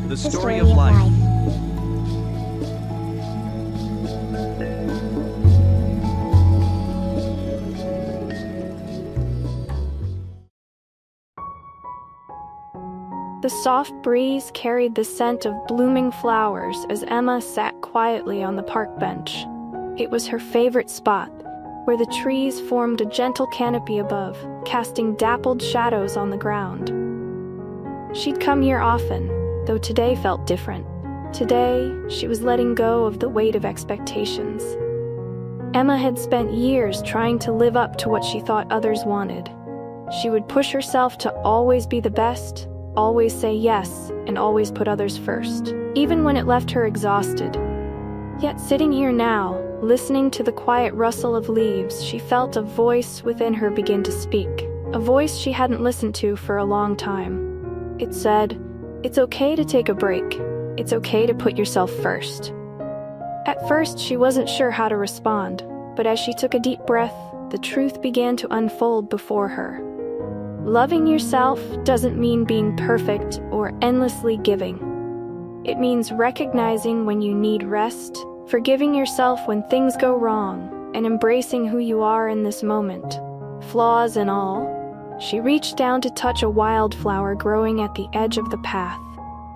The story of life. The soft breeze carried the scent of blooming flowers as Emma sat quietly on the park bench. It was her favorite spot, where the trees formed a gentle canopy above, casting dappled shadows on the ground. She'd come here often, though today felt different. Today, she was letting go of the weight of expectations. Emma had spent years trying to live up to what she thought others wanted. She would push herself to always be the best, always say yes, and always put others first, even when it left her exhausted. Yet sitting here now, listening to the quiet rustle of leaves, she felt a voice within her begin to speak, a voice she hadn't listened to for a long time. It said, "It's okay to take a break. It's okay to put yourself first." At first, she wasn't sure how to respond, but as she took a deep breath, the truth began to unfold before her. Loving yourself doesn't mean being perfect or endlessly giving. It means recognizing when you need rest, forgiving yourself when things go wrong, and embracing who you are in this moment, flaws and all. She reached down to touch a wildflower growing at the edge of the path.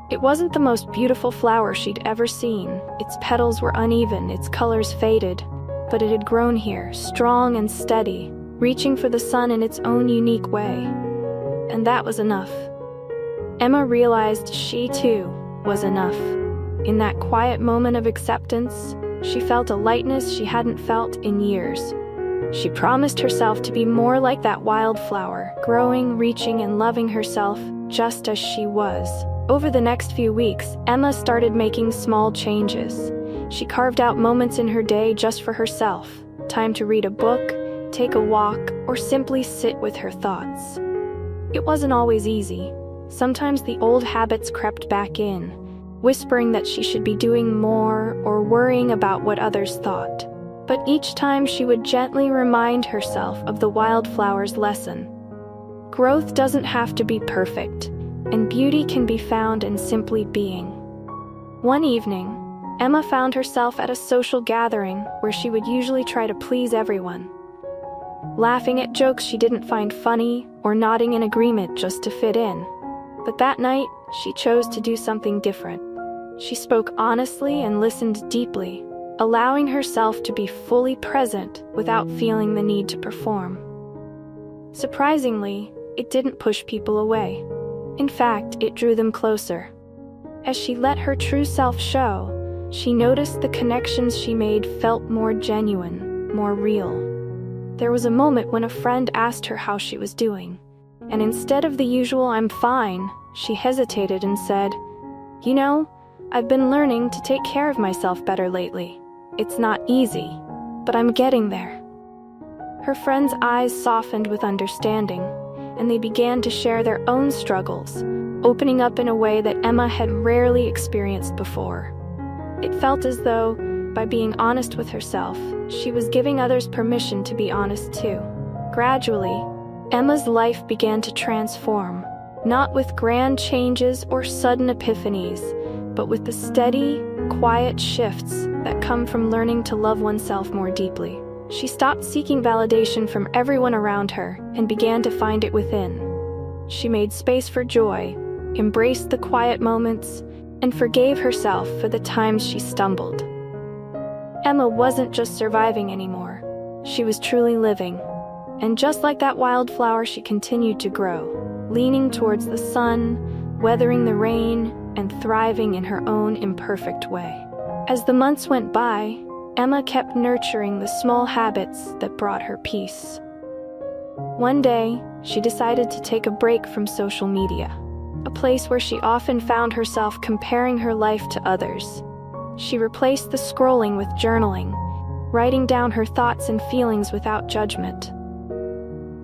It wasn't the most beautiful flower she'd ever seen. Its petals were uneven, its colors faded, but it had grown here, strong and steady, reaching for the sun in its own unique way. And that was enough. Emma realized she, too, was enough. In that quiet moment of acceptance, she felt a lightness she hadn't felt in years. She promised herself to be more like that wildflower, growing, reaching, and loving herself just as she was. Over the next few weeks, Emma started making small changes. She carved out moments in her day just for herself, time to read a book, take a walk, or simply sit with her thoughts. It wasn't always easy. Sometimes the old habits crept back in, whispering that she should be doing more or worrying about what others thought. But each time she would gently remind herself of the wildflower's lesson. Growth doesn't have to be perfect, and beauty can be found in simply being. One evening, Emma found herself at a social gathering where she would usually try to please everyone, laughing at jokes she didn't find funny or nodding in agreement just to fit in. But that night, she chose to do something different. She spoke honestly and listened deeply, allowing herself to be fully present without feeling the need to perform. Surprisingly, it didn't push people away. In fact, it drew them closer. As she let her true self show, she noticed the connections she made felt more genuine, more real. There was a moment when a friend asked her how she was doing, and instead of the usual "I'm fine," she hesitated and said, "You know, I've been learning to take care of myself better lately. It's not easy, but I'm getting there." Her friend's eyes softened with understanding, and they began to share their own struggles, opening up in a way that Emma had rarely experienced before. It felt as though, by being honest with herself, she was giving others permission to be honest too. Gradually, Emma's life began to transform, not with grand changes or sudden epiphanies, but with the steady, quiet shifts that come from learning to love oneself more deeply. She stopped seeking validation from everyone around her and began to find it within. She made space for joy, embraced the quiet moments, and forgave herself for the times she stumbled. Emma wasn't just surviving anymore. She was truly living. And just like that wildflower, she continued to grow, leaning towards the sun, weathering the rain, and thriving in her own imperfect way. As the months went by, Emma kept nurturing the small habits that brought her peace. One day, she decided to take a break from social media, a place where she often found herself comparing her life to others. She replaced the scrolling with journaling, writing down her thoughts and feelings without judgment.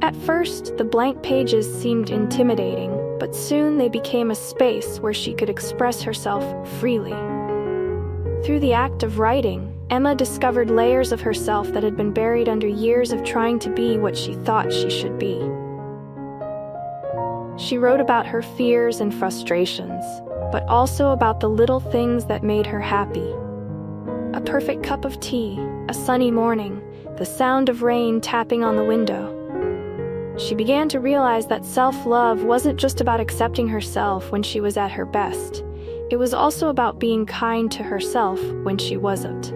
At first, the blank pages seemed intimidating, but soon they became a space where she could express herself freely. Through the act of writing, Emma discovered layers of herself that had been buried under years of trying to be what she thought she should be. She wrote about her fears and frustrations, but also about the little things that made her happy. A perfect cup of tea, a sunny morning, the sound of rain tapping on the window. She began to realize that self-love wasn't just about accepting herself when she was at her best. It was also about being kind to herself when she wasn't.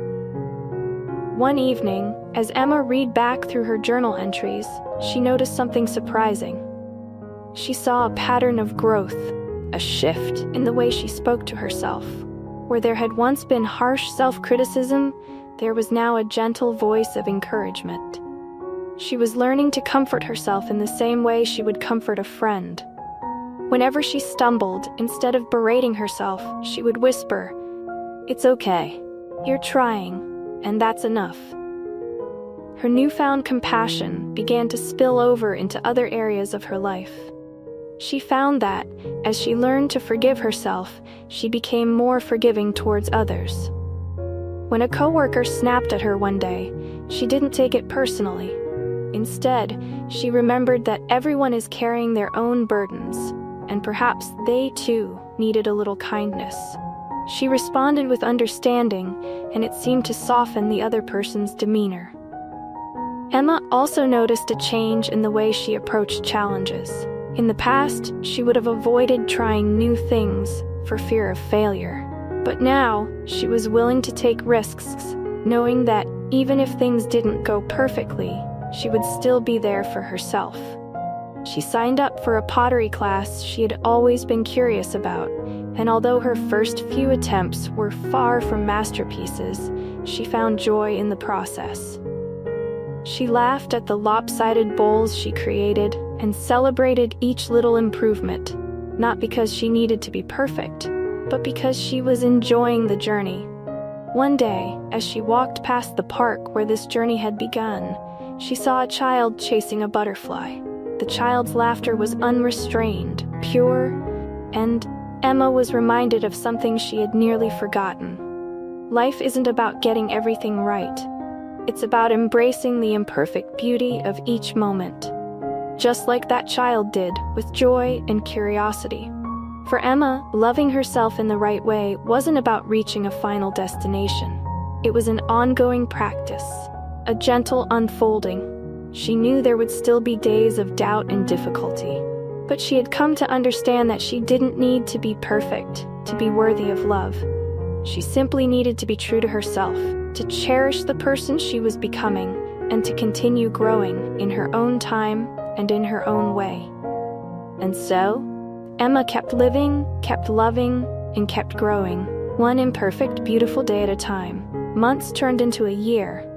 One evening, as Emma read back through her journal entries, she noticed something surprising. She saw a pattern of growth, a shift in the way she spoke to herself. Where there had once been harsh self-criticism, there was now a gentle voice of encouragement. She was learning to comfort herself in the same way she would comfort a friend. Whenever she stumbled, instead of berating herself, she would whisper, "It's okay. You're trying, and that's enough." Her newfound compassion began to spill over into other areas of her life. She found that, as she learned to forgive herself, she became more forgiving towards others. When a coworker snapped at her one day, she didn't take it personally. Instead, she remembered that everyone is carrying their own burdens, and perhaps they too needed a little kindness. She responded with understanding, and it seemed to soften the other person's demeanor. Emma also noticed a change in the way she approached challenges. In the past, she would have avoided trying new things for fear of failure. But now, she was willing to take risks, knowing that even if things didn't go perfectly, she would still be there for herself. She signed up for a pottery class she had always been curious about, and although her first few attempts were far from masterpieces, she found joy in the process. She laughed at the lopsided bowls she created and celebrated each little improvement, not because she needed to be perfect, but because she was enjoying the journey. One day, as she walked past the park where this journey had begun, she saw a child chasing a butterfly. The child's laughter was unrestrained, pure, and Emma was reminded of something she had nearly forgotten. Life isn't about getting everything right. It's about embracing the imperfect beauty of each moment, just like that child did, with joy and curiosity. For Emma, loving herself in the right way wasn't about reaching a final destination. It was an ongoing practice, a gentle unfolding. She knew there would still be days of doubt and difficulty, but she had come to understand that she didn't need to be perfect to be worthy of love. She simply needed to be true to herself, to cherish the person she was becoming, and to continue growing in her own time and in her own way. And so, Emma kept living, kept loving, and kept growing, one imperfect, beautiful day at a time. Months turned into a year,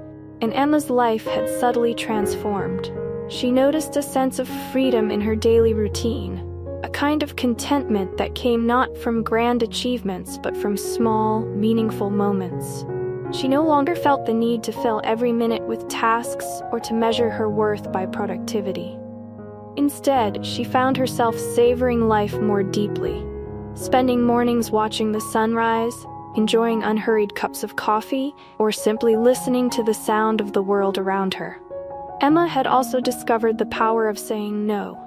and Emma's life had subtly transformed. She noticed a sense of freedom in her daily routine, a kind of contentment that came not from grand achievements but from small, meaningful moments. She no longer felt the need to fill every minute with tasks or to measure her worth by productivity. Instead, she found herself savoring life more deeply, spending mornings watching the sunrise, enjoying unhurried cups of coffee, or simply listening to the sound of the world around her. Emma had also discovered the power of saying no.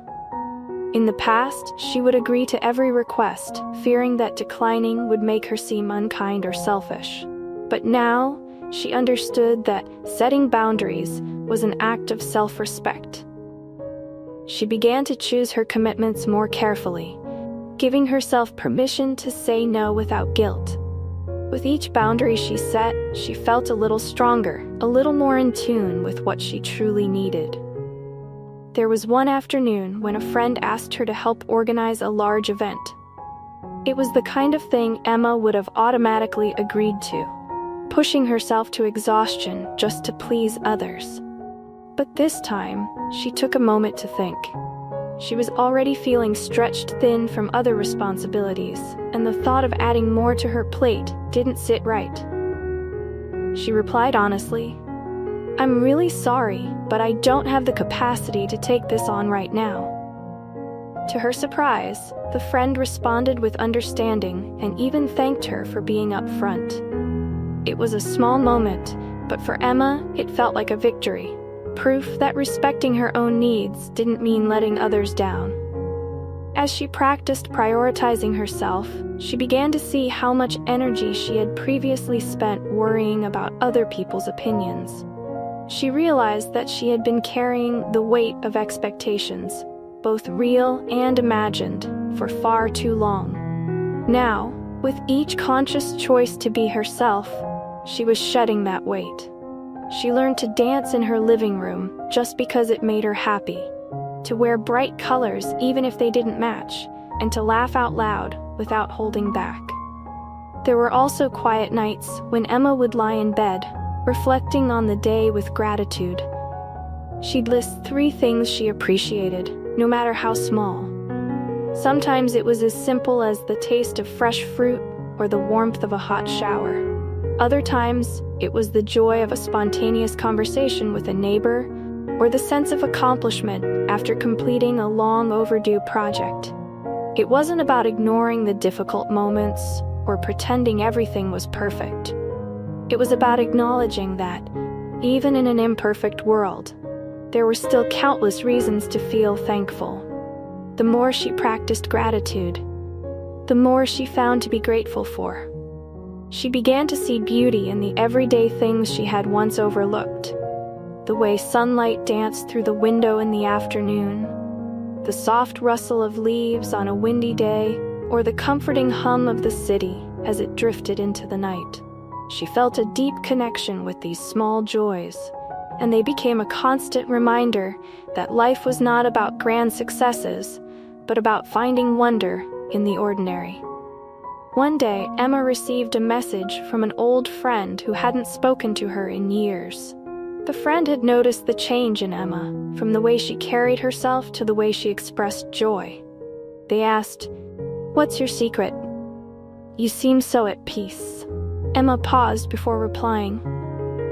In the past, she would agree to every request, fearing that declining would make her seem unkind or selfish. But now, she understood that setting boundaries was an act of self-respect. She began to choose her commitments more carefully, giving herself permission to say no without guilt. With each boundary she set, she felt a little stronger, a little more in tune with what she truly needed. There was one afternoon when a friend asked her to help organize a large event. It was the kind of thing Emma would have automatically agreed to, pushing herself to exhaustion just to please others. But this time, she took a moment to think. She was already feeling stretched thin from other responsibilities, and the thought of adding more to her plate didn't sit right. She replied honestly, "I'm really sorry, but I don't have the capacity to take this on right now." To her surprise, the friend responded with understanding and even thanked her for being upfront. It was a small moment, but for Emma, it felt like a victory. Proof that respecting her own needs didn't mean letting others down. As she practiced prioritizing herself, she began to see how much energy she had previously spent worrying about other people's opinions. She realized that she had been carrying the weight of expectations, both real and imagined, for far too long. Now, with each conscious choice to be herself, she was shedding that weight. She learned to dance in her living room just because it made her happy, to wear bright colors even if they didn't match, and to laugh out loud without holding back. There were also quiet nights when Emma would lie in bed, reflecting on the day with gratitude. She'd list 3 things she appreciated, no matter how small. Sometimes it was as simple as the taste of fresh fruit or the warmth of a hot shower. Other times, it was the joy of a spontaneous conversation with a neighbor or the sense of accomplishment after completing a long overdue project. It wasn't about ignoring the difficult moments or pretending everything was perfect. It was about acknowledging that, even in an imperfect world, there were still countless reasons to feel thankful. The more she practiced gratitude, the more she found to be grateful for. She began to see beauty in the everyday things she had once overlooked. The way sunlight danced through the window in the afternoon, the soft rustle of leaves on a windy day, or the comforting hum of the city as it drifted into the night. She felt a deep connection with these small joys, and they became a constant reminder that life was not about grand successes, but about finding wonder in the ordinary. One day, Emma received a message from an old friend who hadn't spoken to her in years. The friend had noticed the change in Emma, from the way she carried herself to the way she expressed joy. They asked, "What's your secret? You seem so at peace." Emma paused before replying.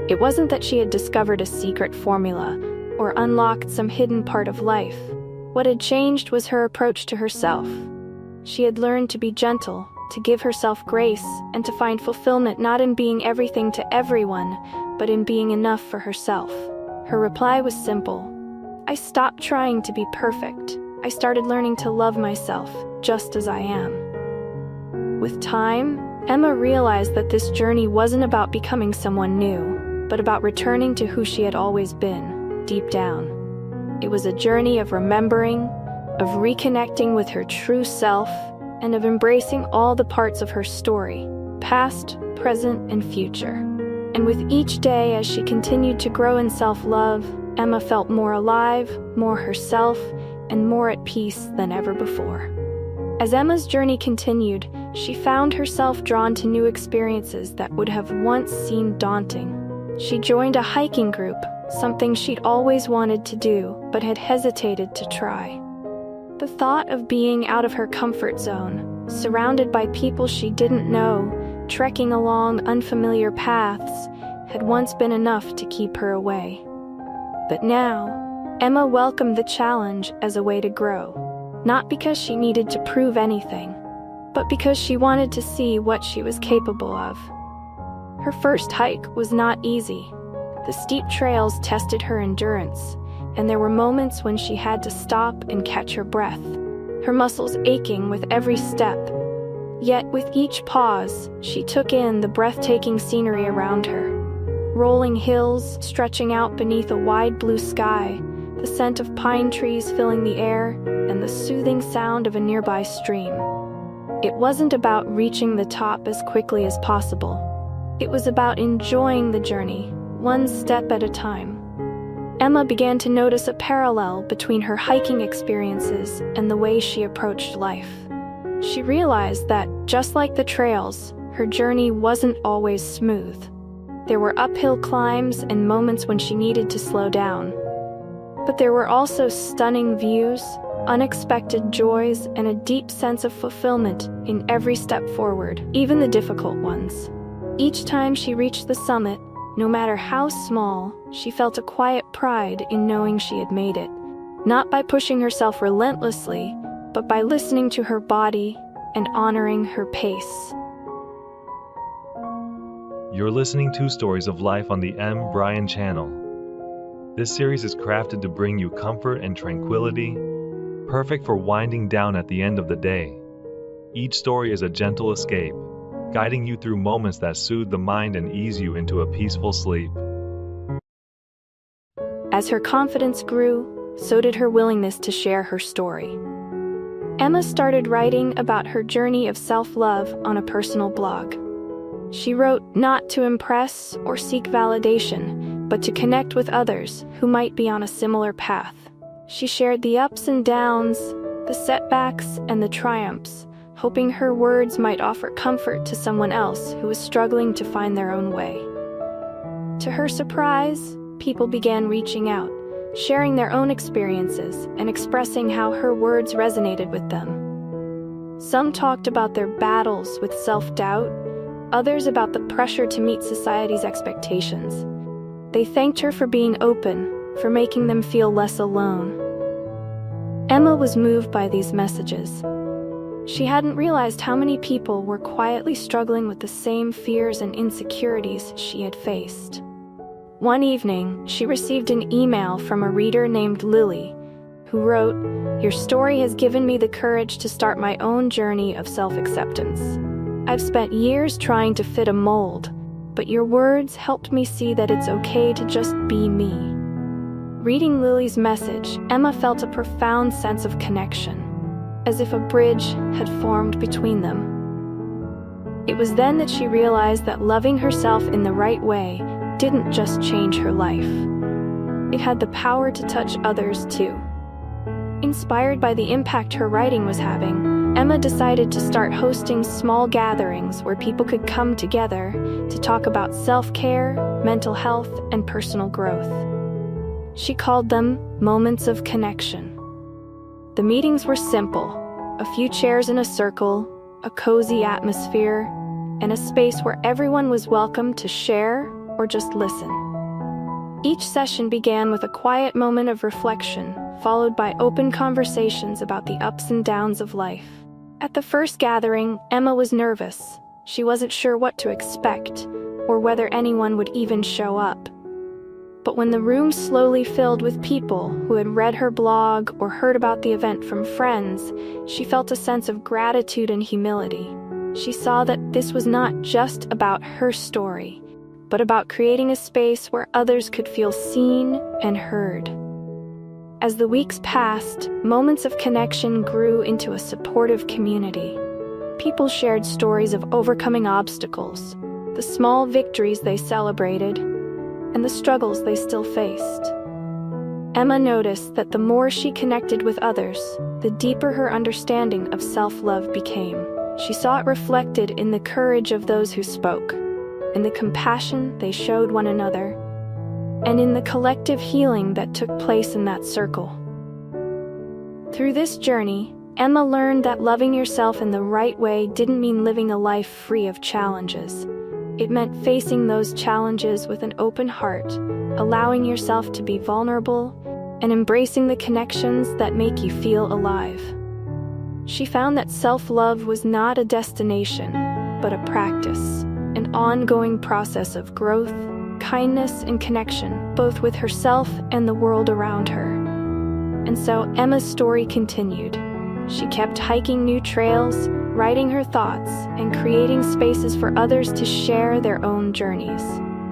It wasn't that she had discovered a secret formula or unlocked some hidden part of life. What had changed was her approach to herself. She had learned to be gentle, to give herself grace, and to find fulfillment not in being everything to everyone, but in being enough for herself. Her reply was simple. "I stopped trying to be perfect. I started learning to love myself, just as I am." With time, Emma realized that this journey wasn't about becoming someone new, but about returning to who she had always been, deep down. It was a journey of remembering, of reconnecting with her true self, and of embracing all the parts of her story, past, present, and future. And with each day as she continued to grow in self-love, Emma felt more alive, more herself, and more at peace than ever before. As Emma's journey continued, she found herself drawn to new experiences that would have once seemed daunting. She joined a hiking group, something she'd always wanted to do, but had hesitated to try. The thought of being out of her comfort zone, surrounded by people she didn't know, trekking along unfamiliar paths, had once been enough to keep her away. But now, Emma welcomed the challenge as a way to grow, not because she needed to prove anything, but because she wanted to see what she was capable of. Her first hike was not easy. The steep trails tested her endurance, and there were moments when she had to stop and catch her breath, her muscles aching with every step. Yet with each pause, she took in the breathtaking scenery around her. Rolling hills stretching out beneath a wide blue sky, the scent of pine trees filling the air, and the soothing sound of a nearby stream. It wasn't about reaching the top as quickly as possible. It was about enjoying the journey, one step at a time. Emma began to notice a parallel between her hiking experiences and the way she approached life. She realized that, just like the trails, her journey wasn't always smooth. There were uphill climbs and moments when she needed to slow down. But there were also stunning views, unexpected joys, and a deep sense of fulfillment in every step forward, even the difficult ones. Each time she reached the summit, no matter how small, she felt a quiet pride in knowing she had made it, not by pushing herself relentlessly, but by listening to her body and honoring her pace. You're listening to Stories of Life on the M. Brian channel. This series is crafted to bring you comfort and tranquility, perfect for winding down at the end of the day. Each story is a gentle escape, guiding you through moments that soothe the mind and ease you into a peaceful sleep. As her confidence grew, so did her willingness to share her story. Emma started writing about her journey of self-love on a personal blog. She wrote not to impress or seek validation, but to connect with others who might be on a similar path. She shared the ups and downs, the setbacks and the triumphs, hoping her words might offer comfort to someone else who was struggling to find their own way. To her surprise, people began reaching out, sharing their own experiences and expressing how her words resonated with them. Some talked about their battles with self-doubt, others about the pressure to meet society's expectations. They thanked her for being open, for making them feel less alone. Emma was moved by these messages. She hadn't realized how many people were quietly struggling with the same fears and insecurities she had faced. One evening, she received an email from a reader named Lily, who wrote, "Your story has given me the courage to start my own journey of self-acceptance. I've spent years trying to fit a mold, but your words helped me see that it's okay to just be me." Reading Lily's message, Emma felt a profound sense of connection, as if a bridge had formed between them. It was then that she realized that loving herself in the right way didn't just change her life. It had the power to touch others too. Inspired by the impact her writing was having, Emma decided to start hosting small gatherings where people could come together to talk about self-care, mental health, and personal growth. She called them Moments of Connection. The meetings were simple: a few chairs in a circle, a cozy atmosphere, and a space where everyone was welcome to share or just listen. Each session began with a quiet moment of reflection, followed by open conversations about the ups and downs of life. At the first gathering, Emma was nervous. She wasn't sure what to expect, or whether anyone would even show up. But when the room slowly filled with people who had read her blog or heard about the event from friends, she felt a sense of gratitude and humility. She saw that this was not just about her story, but about creating a space where others could feel seen and heard. As the weeks passed, Moments of Connection grew into a supportive community. People shared stories of overcoming obstacles, the small victories they celebrated, and the struggles they still faced. Emma noticed that the more she connected with others, the deeper her understanding of self-love became. She saw it reflected in the courage of those who spoke, in the compassion they showed one another, and in the collective healing that took place in that circle. Through this journey, Emma learned that loving yourself in the right way didn't mean living a life free of challenges. It meant facing those challenges with an open heart, allowing yourself to be vulnerable, and embracing the connections that make you feel alive. She found that self-love was not a destination, but a practice, an ongoing process of growth, kindness, and connection, both with herself and the world around her. And so Emma's story continued. She kept hiking new trails, writing her thoughts, and creating spaces for others to share their own journeys.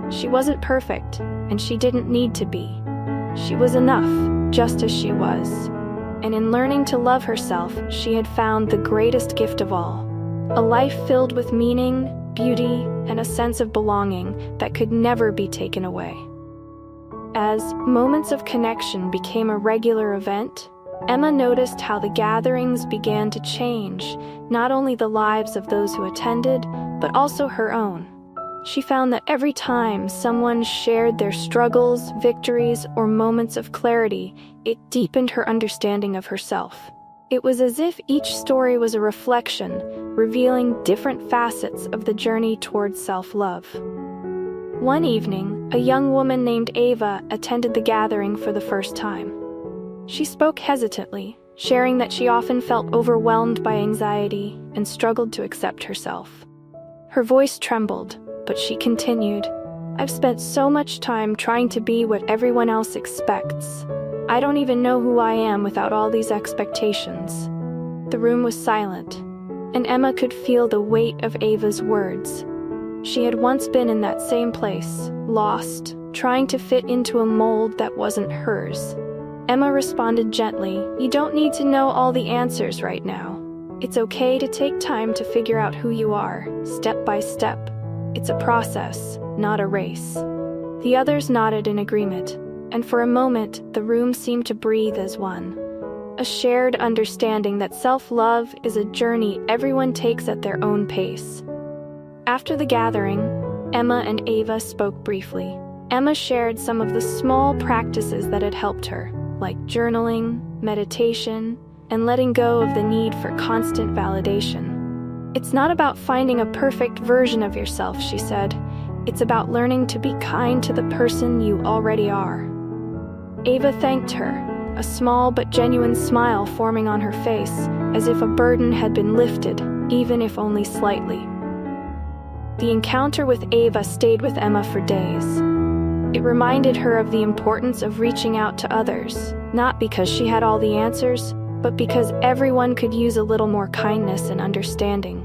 She wasn't perfect, and she didn't need to be. She was enough, just as she was. And in learning to love herself, she had found the greatest gift of all: a life filled with meaning, beauty, and a sense of belonging that could never be taken away. As Moments of Connection became a regular event, Emma noticed how the gatherings began to change, not only the lives of those who attended, but also her own. She found that every time someone shared their struggles, victories, or moments of clarity, it deepened her understanding of herself. It was as if each story was a reflection, revealing different facets of the journey towards self-love. One evening, a young woman named Ava attended the gathering for the first time. She spoke hesitantly, sharing that she often felt overwhelmed by anxiety and struggled to accept herself. Her voice trembled, but she continued, "I've spent so much time trying to be what everyone else expects. I don't even know who I am without all these expectations." The room was silent, and Emma could feel the weight of Ava's words. She had once been in that same place, lost, trying to fit into a mold that wasn't hers. Emma responded gently, "You don't need to know all the answers right now. It's okay to take time to figure out who you are, step by step. It's a process, not a race." The others nodded in agreement, and for a moment, the room seemed to breathe as one. A shared understanding that self-love is a journey everyone takes at their own pace. After the gathering, Emma and Ava spoke briefly. Emma shared some of the small practices that had helped her, like journaling, meditation, and letting go of the need for constant validation. "It's not about finding a perfect version of yourself," she said. "It's about learning to be kind to the person you already are." Ava thanked her, a small but genuine smile forming on her face, as if a burden had been lifted, even if only slightly. The encounter with Ava stayed with Emma for days. It reminded her of the importance of reaching out to others, not because she had all the answers, but because everyone could use a little more kindness and understanding.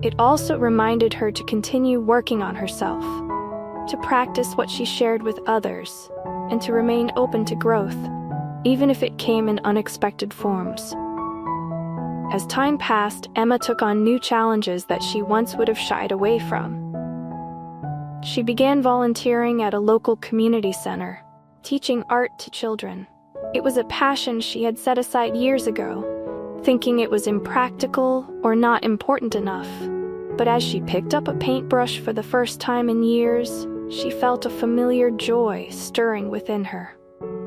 It also reminded her to continue working on herself, to practice what she shared with others, and to remain open to growth, even if it came in unexpected forms. As time passed, Emma took on new challenges that she once would have shied away from. She began volunteering at a local community center, teaching art to children. It was a passion she had set aside years ago, thinking it was impractical or not important enough. But as she picked up a paintbrush for the first time in years, she felt a familiar joy stirring within her.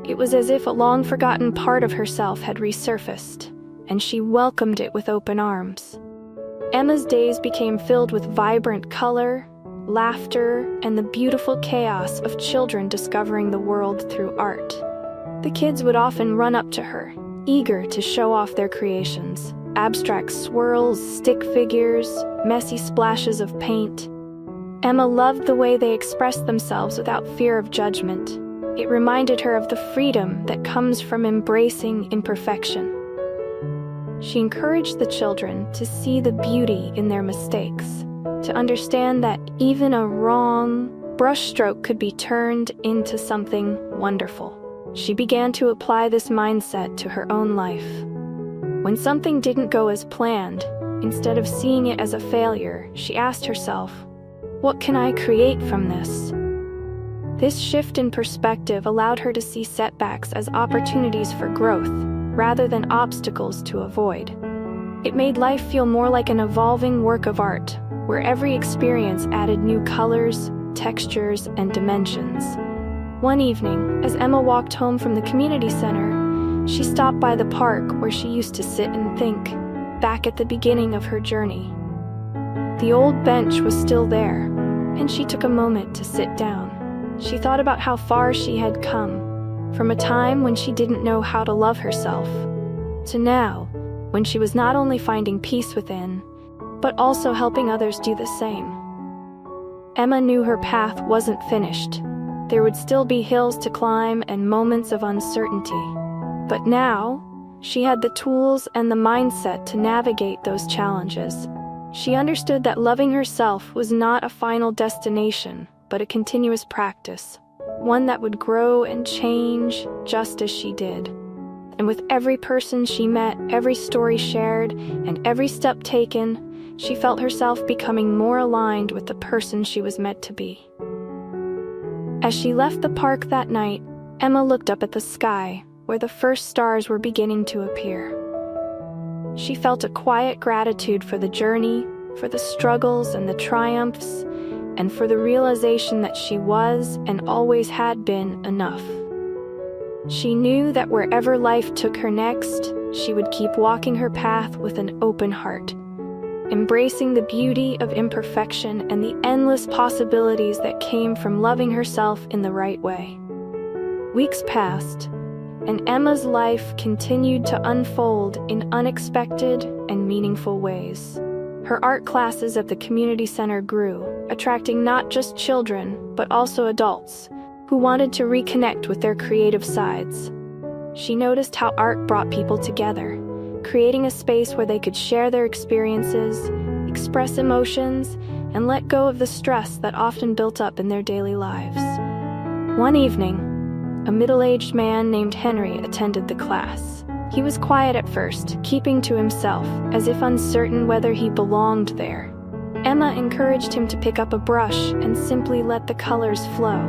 It was as if a long-forgotten part of herself had resurfaced, and she welcomed it with open arms. Emma's days became filled with vibrant color, laughter, and the beautiful chaos of children discovering the world through art. The kids would often run up to her, eager to show off their creations. Abstract swirls, stick figures, messy splashes of paint. Emma loved the way they expressed themselves without fear of judgment. It reminded her of the freedom that comes from embracing imperfection. She encouraged the children to see the beauty in their mistakes, to understand that even a wrong brushstroke could be turned into something wonderful. She began to apply this mindset to her own life. When something didn't go as planned, instead of seeing it as a failure, she asked herself, "What can I create from this?" This shift in perspective allowed her to see setbacks as opportunities for growth, rather than obstacles to avoid. It made life feel more like an evolving work of art, where every experience added new colors, textures, and dimensions. One evening, as Emma walked home from the community center, she stopped by the park where she used to sit and think, back at the beginning of her journey. The old bench was still there, and she took a moment to sit down. She thought about how far she had come, from a time when she didn't know how to love herself, to now, when she was not only finding peace within, but also helping others do the same. Emma knew her path wasn't finished. There would still be hills to climb and moments of uncertainty. But now, she had the tools and the mindset to navigate those challenges. She understood that loving herself was not a final destination, but a continuous practice, one that would grow and change just as she did. And with every person she met, every story shared, and every step taken, she felt herself becoming more aligned with the person she was meant to be. As she left the park that night, Emma looked up at the sky, where the first stars were beginning to appear. She felt a quiet gratitude for the journey, for the struggles and the triumphs, and for the realization that she was and always had been enough. She knew that wherever life took her next, she would keep walking her path with an open heart, embracing the beauty of imperfection and the endless possibilities that came from loving herself in the right way. Weeks passed, and Emma's life continued to unfold in unexpected and meaningful ways. Her art classes at the community center grew, attracting not just children, but also adults, who wanted to reconnect with their creative sides. She noticed how art brought people together, creating a space where they could share their experiences, express emotions, and let go of the stress that often built up in their daily lives. One evening, a middle-aged man named Henry attended the class. He was quiet at first, keeping to himself, as if uncertain whether he belonged there. Emma encouraged him to pick up a brush and simply let the colors flow,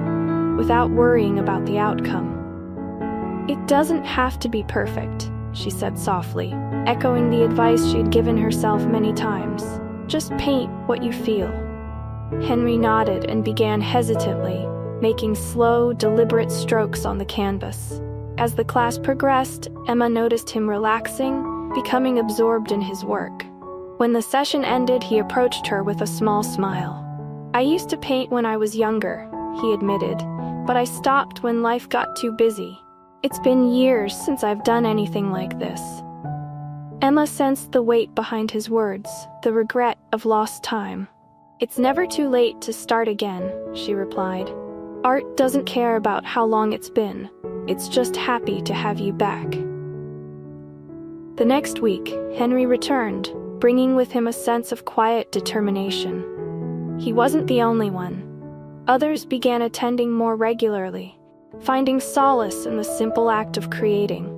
without worrying about the outcome. "It doesn't have to be perfect," she said softly, echoing the advice she had given herself many times. "Just paint what you feel." Henry nodded and began hesitantly, making slow, deliberate strokes on the canvas. As the class progressed, Emma noticed him relaxing, becoming absorbed in his work. When the session ended, he approached her with a small smile. "I used to paint when I was younger," he admitted, "but I stopped when life got too busy. It's been years since I've done anything like this." Emma sensed the weight behind his words, the regret of lost time. "It's never too late to start again," she replied. "Art doesn't care about how long it's been. It's just happy to have you back." The next week, Henry returned, bringing with him a sense of quiet determination. He wasn't the only one. Others began attending more regularly, finding solace in the simple act of creating.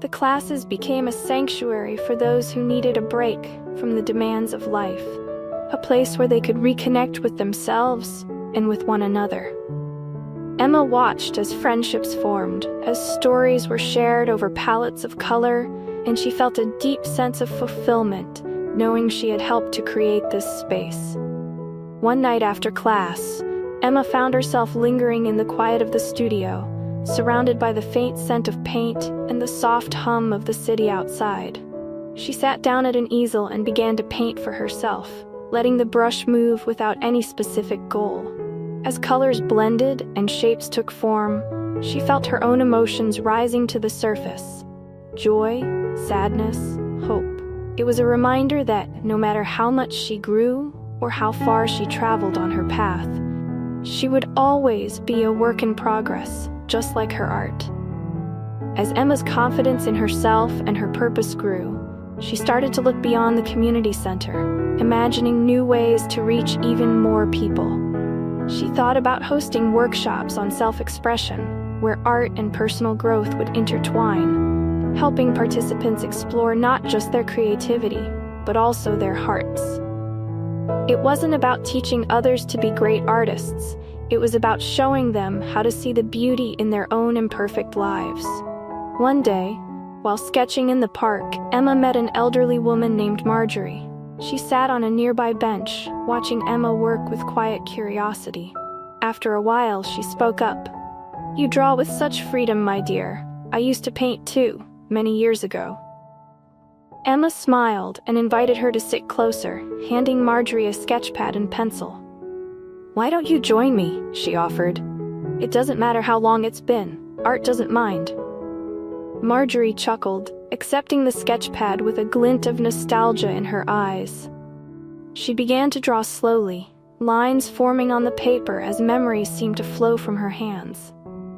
The classes became a sanctuary for those who needed a break from the demands of life, a place where they could reconnect with themselves and with one another. Emma watched as friendships formed, as stories were shared over palettes of color, and she felt a deep sense of fulfillment, knowing she had helped to create this space. One night after class, Emma found herself lingering in the quiet of the studio, surrounded by the faint scent of paint and the soft hum of the city outside. She sat down at an easel and began to paint for herself, letting the brush move without any specific goal. As colors blended and shapes took form, she felt her own emotions rising to the surface. Joy, sadness, hope. It was a reminder that no matter how much she grew or how far she traveled on her path, she would always be a work in progress, just like her art. As Emma's confidence in herself and her purpose grew, she started to look beyond the community center, imagining new ways to reach even more people. She thought about hosting workshops on self-expression, where art and personal growth would intertwine, helping participants explore not just their creativity, but also their hearts. It wasn't about teaching others to be great artists. It was about showing them how to see the beauty in their own imperfect lives. One day, while sketching in the park, Emma met an elderly woman named Marjorie. She sat on a nearby bench, watching Emma work with quiet curiosity. After a while, she spoke up. "You draw with such freedom, my dear. I used to paint too, many years ago." Emma smiled and invited her to sit closer, handing Marjorie a sketchpad and pencil. "Why don't you join me?" she offered. "It doesn't matter how long it's been. Art doesn't mind." Marjorie chuckled, accepting the sketchpad with a glint of nostalgia in her eyes. She began to draw slowly, lines forming on the paper as memories seemed to flow from her hands.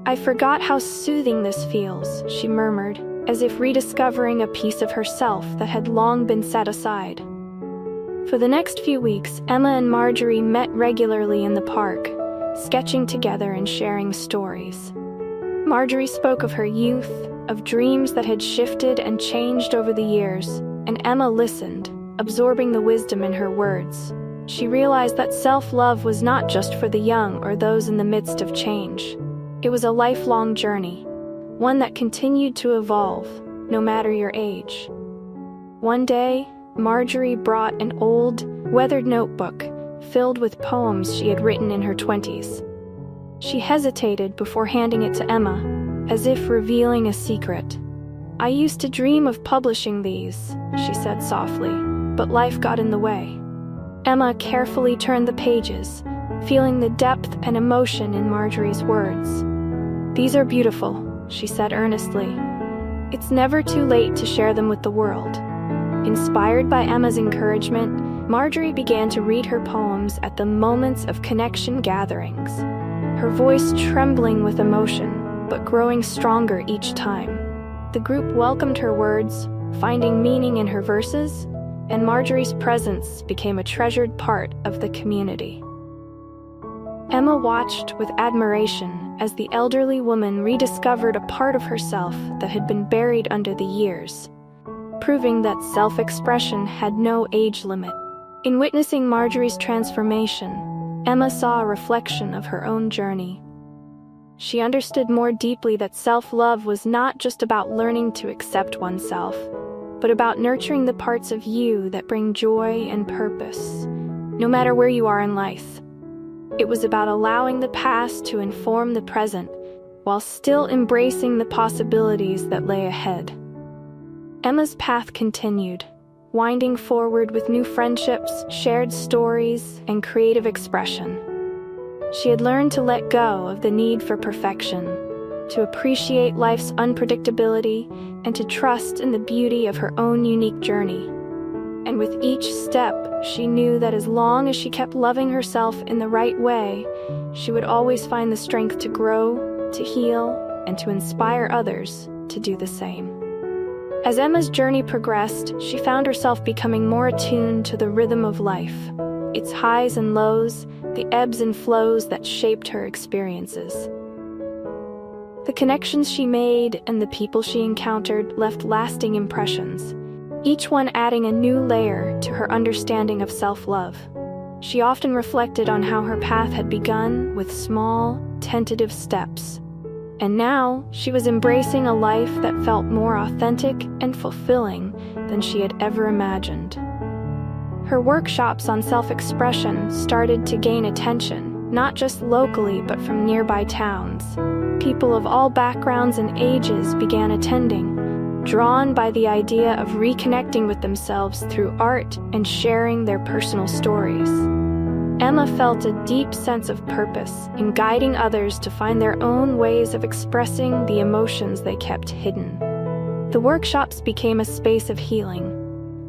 "I forgot how soothing this feels," she murmured, as if rediscovering a piece of herself that had long been set aside. For the next few weeks, Emma and Marjorie met regularly in the park, sketching together and sharing stories. Marjorie spoke of her youth, of dreams that had shifted and changed over the years, and Emma listened, absorbing the wisdom in her words. She realized that self-love was not just for the young or those in the midst of change. It was a lifelong journey, one that continued to evolve, no matter your age. One day, Marjorie brought an old, weathered notebook filled with poems she had written in her 20s. She hesitated before handing it to Emma, as if revealing a secret. "I used to dream of publishing these," she said softly, "but life got in the way." Emma carefully turned the pages, feeling the depth and emotion in Marjorie's words. "These are beautiful," she said earnestly. "It's never too late to share them with the world." Inspired by Emma's encouragement, Marjorie began to read her poems at the moments of connection gatherings, her voice trembling with emotion, but growing stronger each time. The group welcomed her words, finding meaning in her verses, and Marjorie's presence became a treasured part of the community. Emma watched with admiration as the elderly woman rediscovered a part of herself that had been buried under the years, proving that self-expression had no age limit. In witnessing Marjorie's transformation, Emma saw a reflection of her own journey. She understood more deeply that self-love was not just about learning to accept oneself, but about nurturing the parts of you that bring joy and purpose, no matter where you are in life. It was about allowing the past to inform the present, while still embracing the possibilities that lay ahead. Emma's path continued, winding forward with new friendships, shared stories, and creative expression. She had learned to let go of the need for perfection, to appreciate life's unpredictability, and to trust in the beauty of her own unique journey. And with each step, she knew that as long as she kept loving herself in the right way, she would always find the strength to grow, to heal, and to inspire others to do the same. As Emma's journey progressed, she found herself becoming more attuned to the rhythm of life, its highs and lows, the ebbs and flows that shaped her experiences. The connections she made and the people she encountered left lasting impressions, each one adding a new layer to her understanding of self-love. She often reflected on how her path had begun with small, tentative steps, and now she was embracing a life that felt more authentic and fulfilling than she had ever imagined. Her workshops on self-expression started to gain attention, not just locally but from nearby towns. People of all backgrounds and ages began attending, drawn by the idea of reconnecting with themselves through art and sharing their personal stories. Emma felt a deep sense of purpose in guiding others to find their own ways of expressing the emotions they kept hidden. The workshops became a space of healing,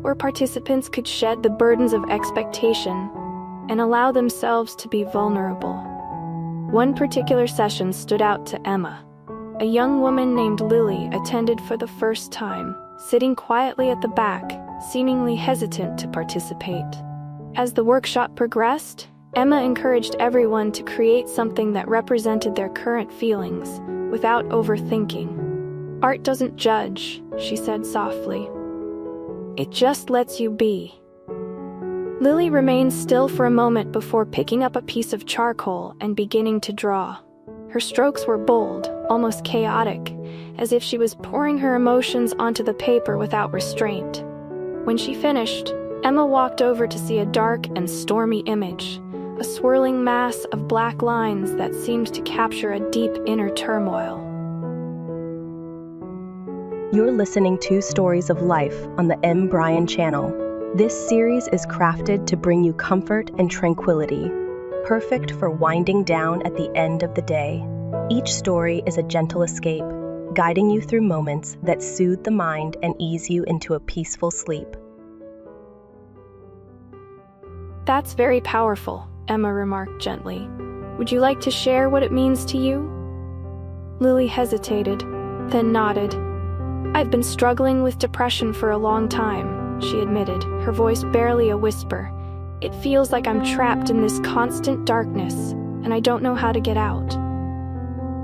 where participants could shed the burdens of expectation and allow themselves to be vulnerable. One particular session stood out to Emma. A young woman named Lily attended for the first time, sitting quietly at the back, seemingly hesitant to participate. As the workshop progressed, Emma encouraged everyone to create something that represented their current feelings, without overthinking. "Art doesn't judge," she said softly. "It just lets you be." Lily remained still for a moment before picking up a piece of charcoal and beginning to draw. Her strokes were bold, almost chaotic, as if she was pouring her emotions onto the paper without restraint. When she finished, Emma walked over to see a dark and stormy image, a swirling mass of black lines that seemed to capture a deep inner turmoil. You're listening to Stories of Life on the M. Bryan channel. This series is crafted to bring you comfort and tranquility, perfect for winding down at the end of the day. Each story is a gentle escape, guiding you through moments that soothe the mind and ease you into a peaceful sleep. "That's very powerful," Emma remarked gently. "Would you like to share what it means to you?" Lily hesitated, then nodded. "I've been struggling with depression for a long time," she admitted, her voice barely a whisper. "It feels like I'm trapped in this constant darkness, and I don't know how to get out."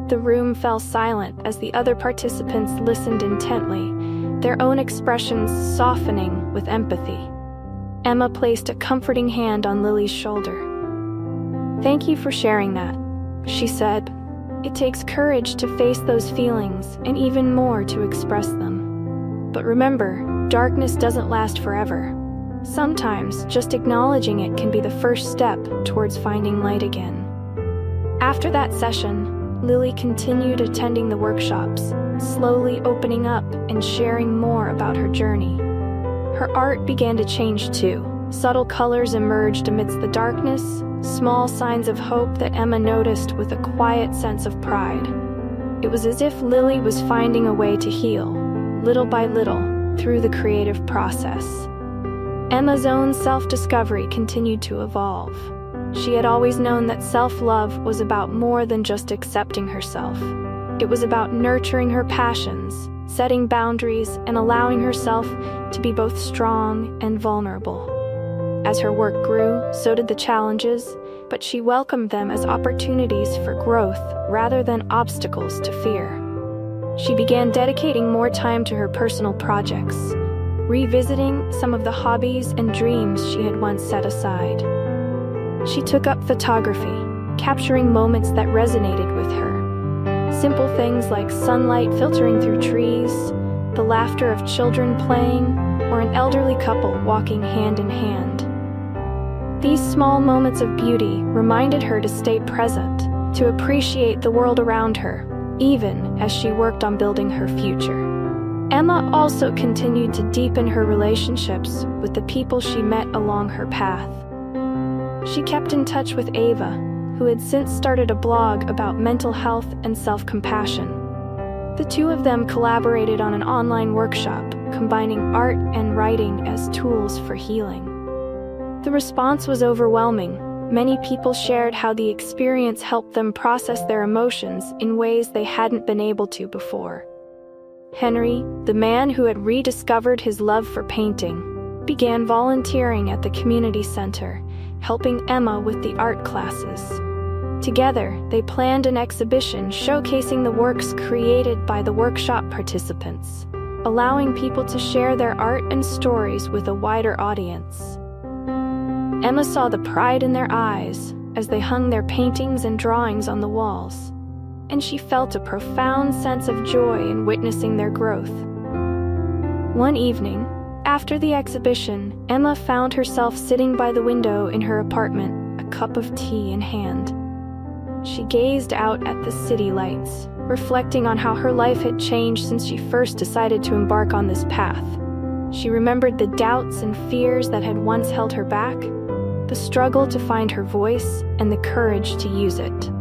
The room fell silent as the other participants listened intently, their own expressions softening with empathy. Emma placed a comforting hand on Lily's shoulder. "Thank you for sharing that," she said. "It takes courage to face those feelings and even more to express them. But remember, darkness doesn't last forever. Sometimes just acknowledging it can be the first step towards finding light again." After that session, Lily continued attending the workshops, slowly opening up and sharing more about her journey. Her art began to change too. Subtle colors emerged amidst the darkness, small signs of hope that Emma noticed with a quiet sense of pride. It was as if Lily was finding a way to heal, little by little, through the creative process. Emma's own self-discovery continued to evolve. She had always known that self-love was about more than just accepting herself. It was about nurturing her passions, setting boundaries and allowing herself to be both strong and vulnerable. As her work grew, so did the challenges, but she welcomed them as opportunities for growth rather than obstacles to fear. She began dedicating more time to her personal projects, revisiting some of the hobbies and dreams she had once set aside. She took up photography, capturing moments that resonated with her. Simple things like sunlight filtering through trees, the laughter of children playing, or an elderly couple walking hand in hand. These small moments of beauty reminded her to stay present, to appreciate the world around her, even as she worked on building her future. Emma also continued to deepen her relationships with the people she met along her path. She kept in touch with Ava, who had since started a blog about mental health and self-compassion. The two of them collaborated on an online workshop, combining art and writing as tools for healing. The response was overwhelming. Many people shared how the experience helped them process their emotions in ways they hadn't been able to before. Henry, the man who had rediscovered his love for painting, began volunteering at the community center, helping Emma with the art classes. Together, they planned an exhibition showcasing the works created by the workshop participants, allowing people to share their art and stories with a wider audience. Emma saw the pride in their eyes as they hung their paintings and drawings on the walls, and she felt a profound sense of joy in witnessing their growth. One evening, after the exhibition, Emma found herself sitting by the window in her apartment, a cup of tea in hand. She gazed out at the city lights, reflecting on how her life had changed since she first decided to embark on this path. She remembered the doubts and fears that had once held her back, the struggle to find her voice, and the courage to use it.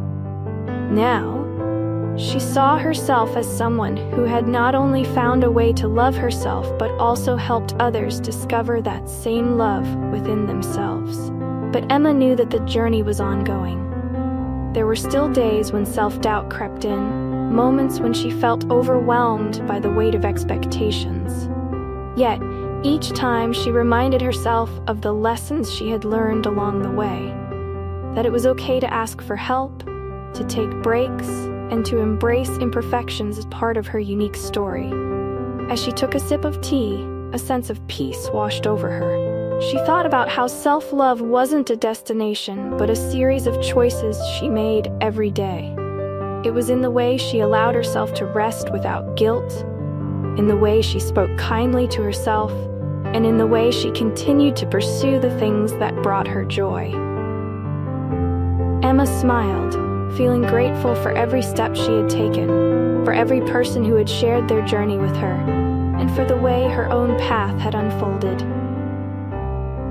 Now, she saw herself as someone who had not only found a way to love herself but also helped others discover that same love within themselves. But Emma knew that the journey was ongoing. There were still days when self-doubt crept in, moments when she felt overwhelmed by the weight of expectations. Yet, each time she reminded herself of the lessons she had learned along the way, that it was okay to ask for help, to take breaks, and to embrace imperfections as part of her unique story. As she took a sip of tea, a sense of peace washed over her. She thought about how self-love wasn't a destination, but a series of choices she made every day. It was in the way she allowed herself to rest without guilt, in the way she spoke kindly to herself, and in the way she continued to pursue the things that brought her joy. Emma smiled, feeling grateful for every step she had taken, for every person who had shared their journey with her, and for the way her own path had unfolded.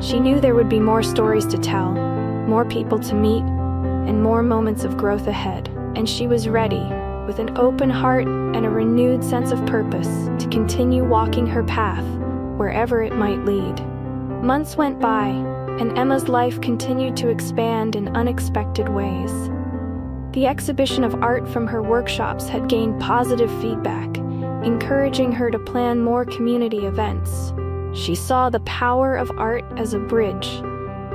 She knew there would be more stories to tell, more people to meet, and more moments of growth ahead, and she was ready, with an open heart and a renewed sense of purpose, to continue walking her path, wherever it might lead. Months went by, and Emma's life continued to expand in unexpected ways. The exhibition of art from her workshops had gained positive feedback, encouraging her to plan more community events. She saw the power of art as a bridge,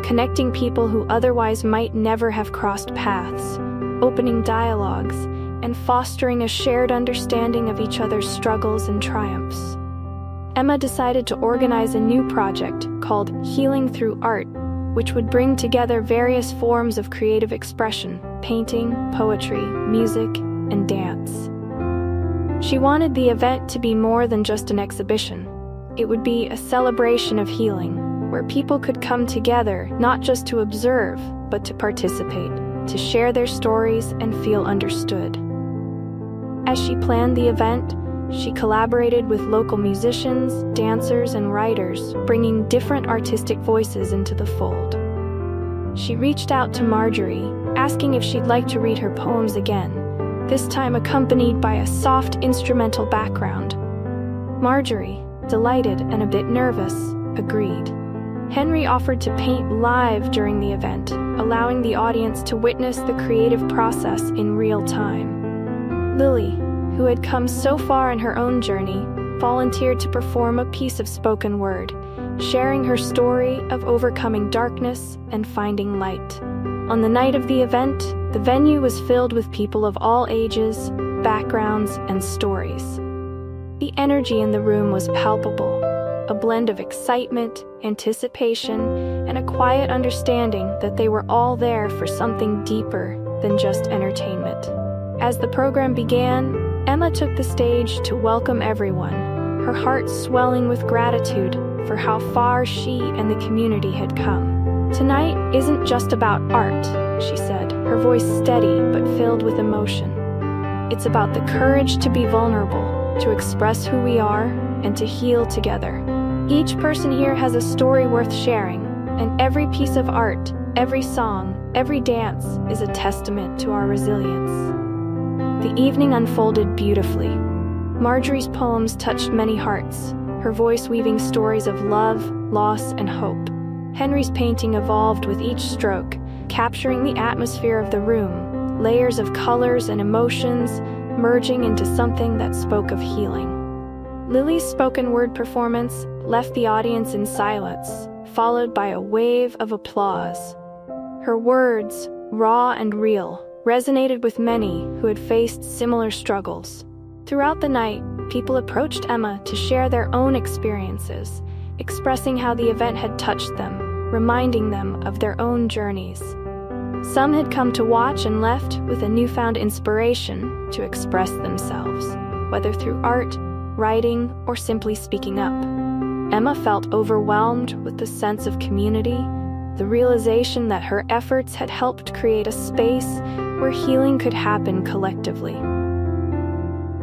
connecting people who otherwise might never have crossed paths, opening dialogues, and fostering a shared understanding of each other's struggles and triumphs. Emma decided to organize a new project called Healing Through Art, which would bring together various forms of creative expression: painting, poetry, music, and dance. She wanted the event to be more than just an exhibition. It would be a celebration of healing, where people could come together not just to observe, but to participate, to share their stories and feel understood. As she planned the event, she collaborated with local musicians, dancers, and writers, bringing different artistic voices into the fold. She reached out to Marjorie, asking if she'd like to read her poems again, this time accompanied by a soft instrumental background. Marjorie, delighted and a bit nervous, agreed. Henry offered to paint live during the event, allowing the audience to witness the creative process in real time. Lily, who had come so far in her own journey, volunteered to perform a piece of spoken word, sharing her story of overcoming darkness and finding light. On the night of the event, the venue was filled with people of all ages, backgrounds, and stories. The energy in the room was palpable, a blend of excitement, anticipation, and a quiet understanding that they were all there for something deeper than just entertainment. As the program began, Emma took the stage to welcome everyone, her heart swelling with gratitude for how far she and the community had come. "Tonight isn't just about art," she said, her voice steady but filled with emotion. "It's about the courage to be vulnerable, to express who we are, and to heal together. Each person here has a story worth sharing, and every piece of art, every song, every dance is a testament to our resilience." The evening unfolded beautifully. Marjorie's poems touched many hearts, her voice weaving stories of love, loss, and hope. Henry's painting evolved with each stroke, capturing the atmosphere of the room, layers of colors and emotions merging into something that spoke of healing. Lily's spoken word performance left the audience in silence, followed by a wave of applause. Her words, raw and real, resonated with many who had faced similar struggles. Throughout the night, people approached Emma to share their own experiences, expressing how the event had touched them, reminding them of their own journeys. Some had come to watch and left with a newfound inspiration to express themselves, whether through art, writing, or simply speaking up. Emma felt overwhelmed with the sense of community, the realization that her efforts had helped create a space where healing could happen collectively.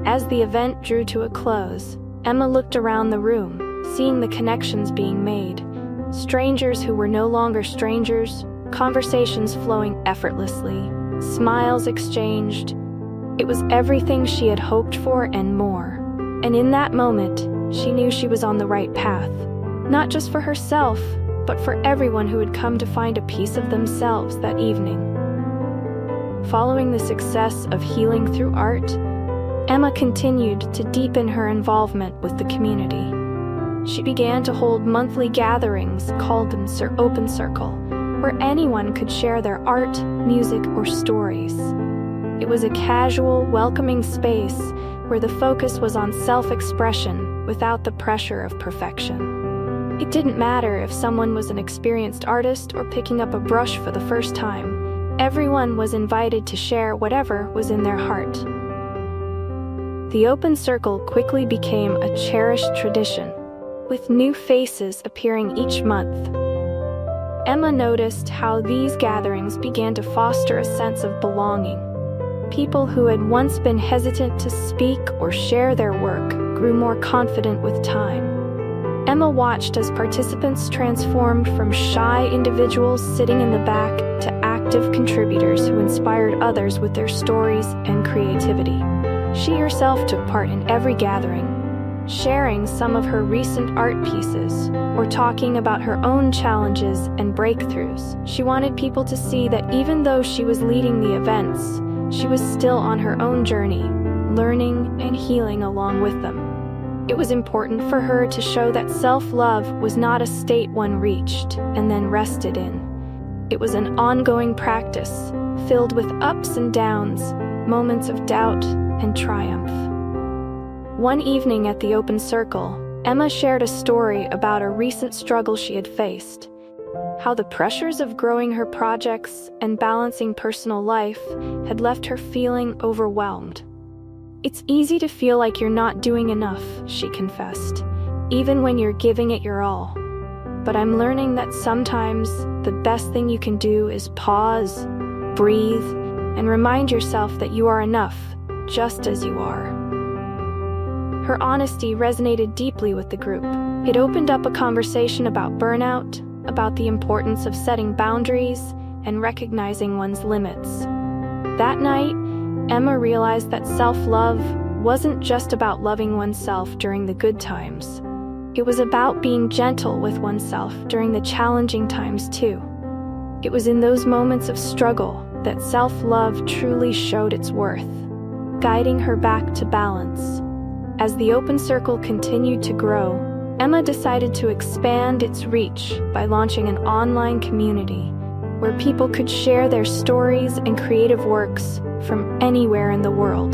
As the event drew to a close, Emma looked around the room, seeing the connections being made, strangers who were no longer strangers, conversations flowing effortlessly, smiles exchanged. It was everything she had hoped for and more. And in that moment, she knew she was on the right path, not just for herself, but for everyone who had come to find a piece of themselves that evening. Following the success of healing through art, Emma continued to deepen her involvement with the community. She began to hold monthly gatherings called the Open Circle, where anyone could share their art, music, or stories. It was a casual, welcoming space where the focus was on self-expression without the pressure of perfection. It didn't matter if someone was an experienced artist or picking up a brush for the first time. Everyone was invited to share whatever was in their heart. The Open Circle quickly became a cherished tradition, with new faces appearing each month. Emma noticed how these gatherings began to foster a sense of belonging. People who had once been hesitant to speak or share their work grew more confident with time. Emma watched as participants transformed from shy individuals sitting in the back to active contributors who inspired others with their stories and creativity. She herself took part in every gathering, sharing some of her recent art pieces or talking about her own challenges and breakthroughs. She wanted people to see that even though she was leading the events, she was still on her own journey, learning and healing along with them. It was important for her to show that self-love was not a state one reached and then rested in. It was an ongoing practice, filled with ups and downs, moments of doubt and triumph. One evening at the Open Circle, Emma shared a story about a recent struggle she had faced, how the pressures of growing her projects and balancing personal life had left her feeling overwhelmed. "It's easy to feel like you're not doing enough," she confessed, "even when you're giving it your all. But I'm learning that sometimes the best thing you can do is pause, breathe, and remind yourself that you are enough, just as you are." Her honesty resonated deeply with the group. It opened up a conversation about burnout, about the importance of setting boundaries and recognizing one's limits. That night, Emma realized that self-love wasn't just about loving oneself during the good times. It was about being gentle with oneself during the challenging times too. It was in those moments of struggle that self-love truly showed its worth. guiding her back to balance. As the open circle continued to grow, Emma decided to expand its reach by launching an online community where people could share their stories and creative works from anywhere in the world.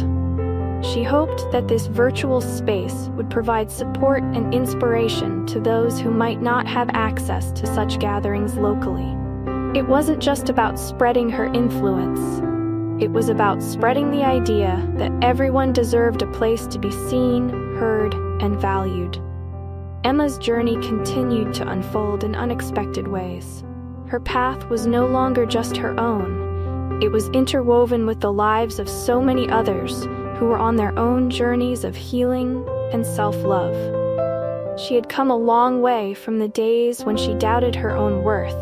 She hoped that this virtual space would provide support and inspiration to those who might not have access to such gatherings locally. It wasn't just about spreading her influence. It was about spreading the idea that everyone deserved a place to be seen, heard, and valued. Emma's journey continued to unfold in unexpected ways. Her path was no longer just her own. It was interwoven with the lives of so many others who were on their own journeys of healing and self-love. She had come a long way from the days when she doubted her own worth,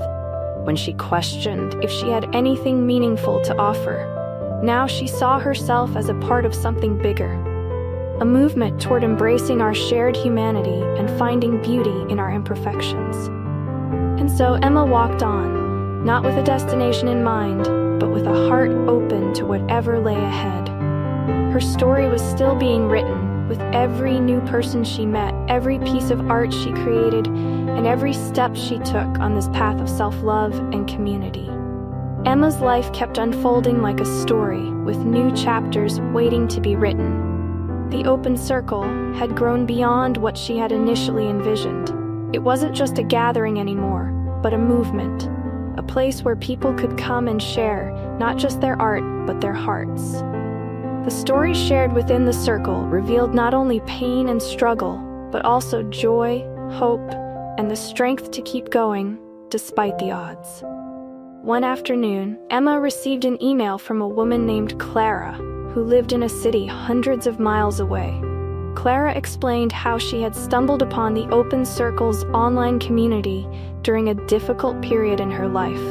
when she questioned if she had anything meaningful to offer. Now she saw herself as a part of something bigger, a movement toward embracing our shared humanity and finding beauty in our imperfections. And so Emma walked on, not with a destination in mind, but with a heart open to whatever lay ahead. Her story was still being written, with every new person she met, every piece of art she created, and every step she took on this path of self-love and community. Emma's life kept unfolding like a story, with new chapters waiting to be written. The open circle had grown beyond what she had initially envisioned. It wasn't just a gathering anymore, but a movement, a place where people could come and share not just their art, but their hearts. The stories shared within the circle revealed not only pain and struggle, but also joy, hope, and the strength to keep going despite the odds. One afternoon, Emma received an email from a woman named Clara, who lived in a city hundreds of miles away. Clara explained how she had stumbled upon the Open Circle's online community during a difficult period in her life.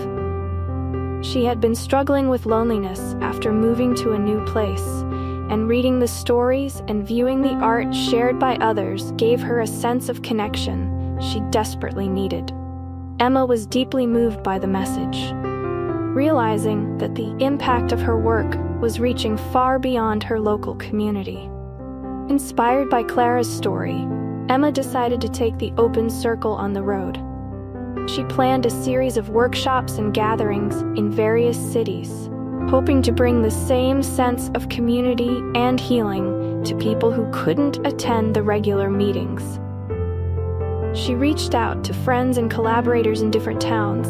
She had been struggling with loneliness after moving to a new place, and reading the stories and viewing the art shared by others gave her a sense of connection she desperately needed. Emma was deeply moved by the message, realizing that the impact of her work was reaching far beyond her local community. Inspired by Clara's story, Emma decided to take the Open Circle on the road. She planned a series of workshops and gatherings in various cities, hoping to bring the same sense of community and healing to people who couldn't attend the regular meetings. She reached out to friends and collaborators in different towns,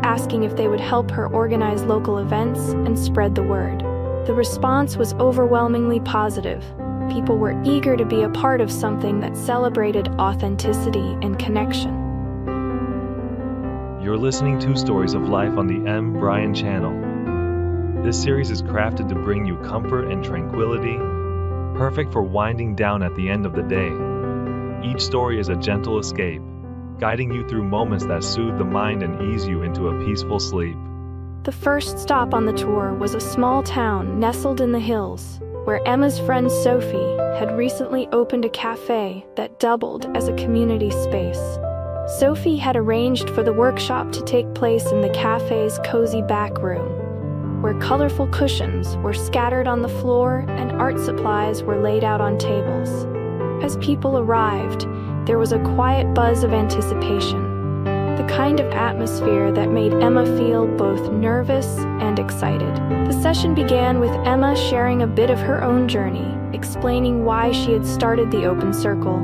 asking if they would help her organize local events and spread the word. The response was overwhelmingly positive. People were eager to be a part of something that celebrated authenticity and connection. You're listening to Stories of Life on the M. Brian channel. This series is crafted to bring you comfort and tranquility, perfect for winding down at the end of the day. Each story is a gentle escape, guiding you through moments that soothe the mind and ease you into a peaceful sleep. The first stop on the tour was a small town nestled in the hills, where Emma's friend Sophie had recently opened a cafe that doubled as a community space. Sophie had arranged for the workshop to take place in the cafe's cozy back room, where colorful cushions were scattered on the floor and art supplies were laid out on tables. As people arrived, there was a quiet buzz of anticipation, the kind of atmosphere that made Emma feel both nervous and excited. The session began with Emma sharing a bit of her own journey, explaining why she had started the Open Circle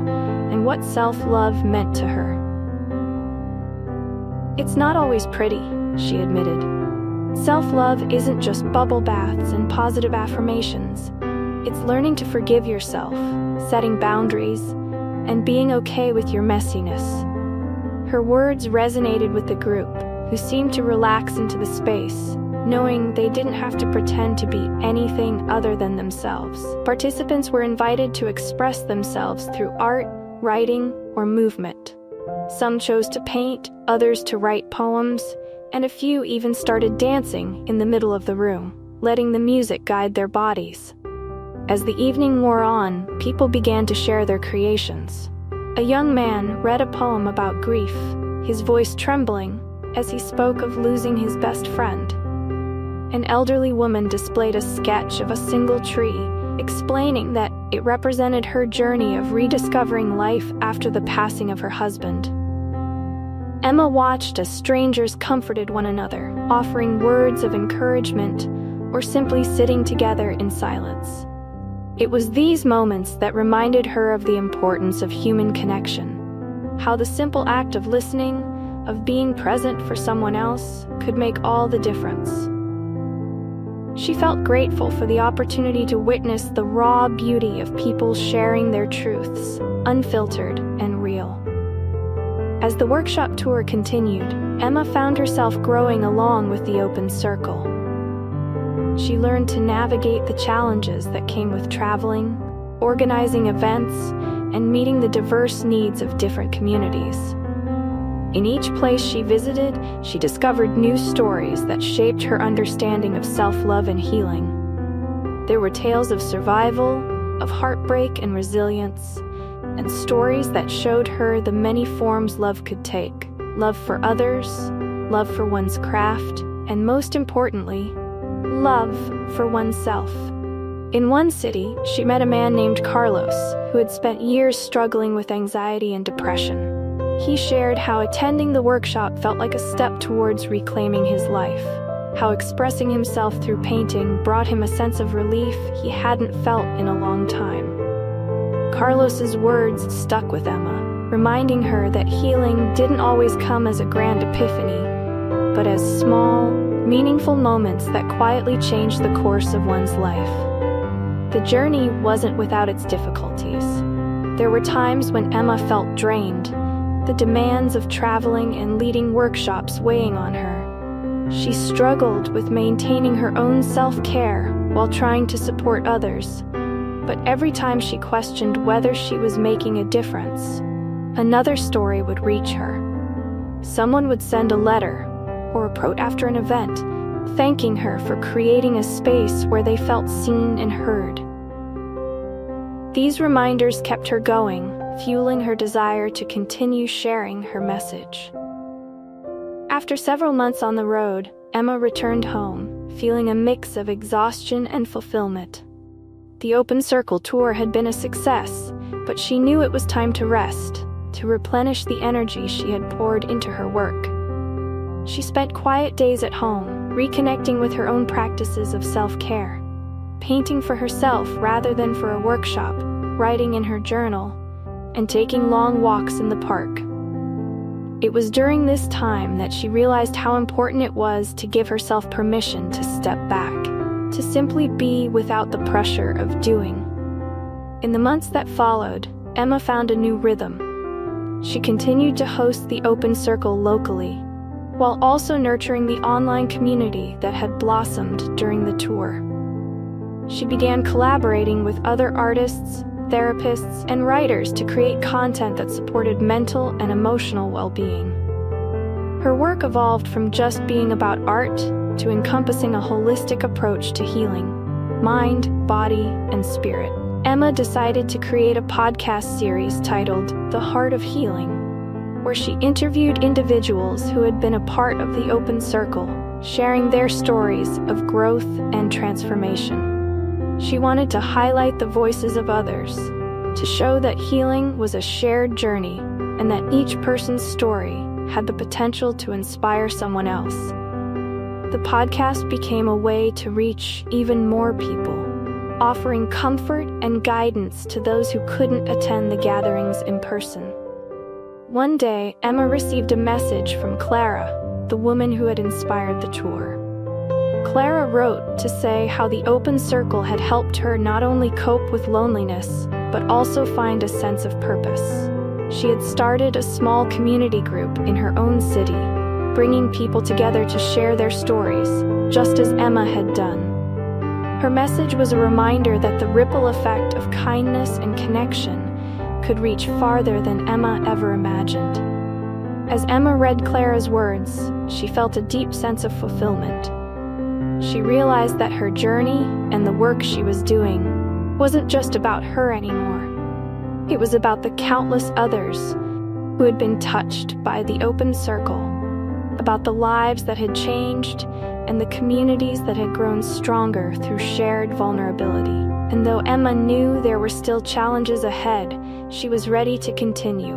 and what self-love meant to her. "It's not always pretty," she admitted. "Self-love isn't just bubble baths and positive affirmations. It's learning to forgive yourself, setting boundaries, and being okay with your messiness." Her words resonated with the group, who seemed to relax into the space, knowing they didn't have to pretend to be anything other than themselves. Participants were invited to express themselves through art, writing, or movement. Some chose to paint, others to write poems, and a few even started dancing in the middle of the room, letting the music guide their bodies. As the evening wore on, people began to share their creations. A young man read a poem about grief, his voice trembling as he spoke of losing his best friend. An elderly woman displayed a sketch of a single tree, explaining that it represented her journey of rediscovering life after the passing of her husband. Emma watched as strangers comforted one another, offering words of encouragement or simply sitting together in silence. It was these moments that reminded her of the importance of human connection, how the simple act of listening, of being present for someone else, could make all the difference. She felt grateful for the opportunity to witness the raw beauty of people sharing their truths, unfiltered and real. As the workshop tour continued, Emma found herself growing along with the Open Circle. She learned to navigate the challenges that came with traveling, organizing events, and meeting the diverse needs of different communities. In each place she visited, she discovered new stories that shaped her understanding of self-love and healing. There were tales of survival, of heartbreak and resilience, and stories that showed her the many forms love could take: love for others, love for one's craft, and most importantly, love for oneself. In one city, she met a man named Carlos, who had spent years struggling with anxiety and depression. He shared how attending the workshop felt like a step towards reclaiming his life, how expressing himself through painting brought him a sense of relief he hadn't felt in a long time. Carlos's words stuck with Emma, reminding her that healing didn't always come as a grand epiphany, but as small, meaningful moments that quietly changed the course of one's life. The journey wasn't without its difficulties. There were times when Emma felt drained, the demands of traveling and leading workshops weighing on her. She struggled with maintaining her own self-care while trying to support others. But every time she questioned whether she was making a difference, another story would reach her. Someone would send a letter or a quote after an event, thanking her for creating a space where they felt seen and heard. These reminders kept her going, fueling her desire to continue sharing her message. After several months on the road, Emma returned home, feeling a mix of exhaustion and fulfillment. The Open Circle tour had been a success, but she knew it was time to rest, to replenish the energy she had poured into her work. She spent quiet days at home, reconnecting with her own practices of self-care, painting for herself rather than for a workshop, writing in her journal, and taking long walks in the park. It was during this time that she realized how important it was to give herself permission to step back, to simply be without the pressure of doing. In the months that followed, Emma found a new rhythm. She continued to host the Open Circle locally, while also nurturing the online community that had blossomed during the tour. She began collaborating with other artists, therapists, and writers to create content that supported mental and emotional well-being. Her work evolved from just being about art to encompassing a holistic approach to healing, mind, body, and spirit. Emma decided to create a podcast series titled The Heart of Healing, where she interviewed individuals who had been a part of the Open Circle, sharing their stories of growth and transformation. She wanted to highlight the voices of others, to show that healing was a shared journey and that each person's story had the potential to inspire someone else. The podcast became a way to reach even more people, offering comfort and guidance to those who couldn't attend the gatherings in person. One day, Emma received a message from Clara, the woman who had inspired the tour. Clara wrote to say how the Open Circle had helped her not only cope with loneliness, but also find a sense of purpose. She had started a small community group in her own city, bringing people together to share their stories, just as Emma had done. Her message was a reminder that the ripple effect of kindness and connection could reach farther than Emma ever imagined. As Emma read Clara's words, she felt a deep sense of fulfillment. She realized that her journey and the work she was doing wasn't just about her anymore. It was about the countless others who had been touched by the Open Circle, about the lives that had changed and the communities that had grown stronger through shared vulnerability. And though Emma knew there were still challenges ahead, she was ready to continue,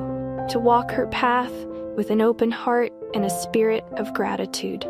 to walk her path with an open heart and a spirit of gratitude.